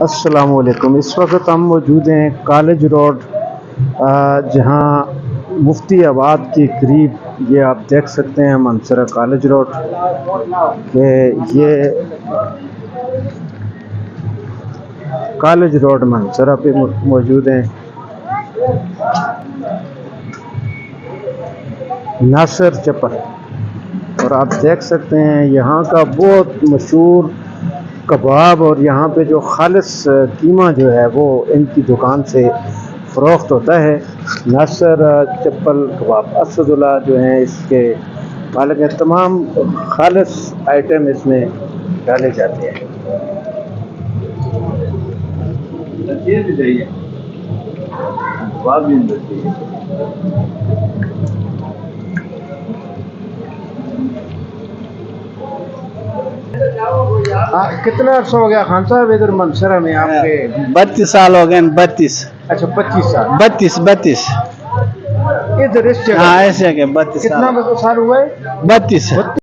अस्सलामुअलैकुम। इस वक्त हम मौजूद हैं कॉलेज रोड, जहां मुफ्ती आबाद के करीब ये आप देख सकते हैं मनसरा कॉलेज रोड के ये कॉलेज रोड मनसरा पे मौजूद हैं। नासिर चप्पल और आप देख सकते हैं यहाँ का बहुत मशहूर कबाब और यहाँ पे जो खालिस कीमा जो है वो इनकी दुकान से फ़रोख्त होता है। नासिर चप्पल कबाब असदुल्ला जो हैं इसके मालिक हैं। तमाम खालिस आइटम इसमें डाले जाते हैं। कितना अर्सा हो गया खान साहब इधर मनसरा में आपके? 32 साल हो गए। 32। अच्छा 25 साल। 32 इधर इस जगह? हाँ ऐसे 32 कितना साल। साल हुआ है? 32।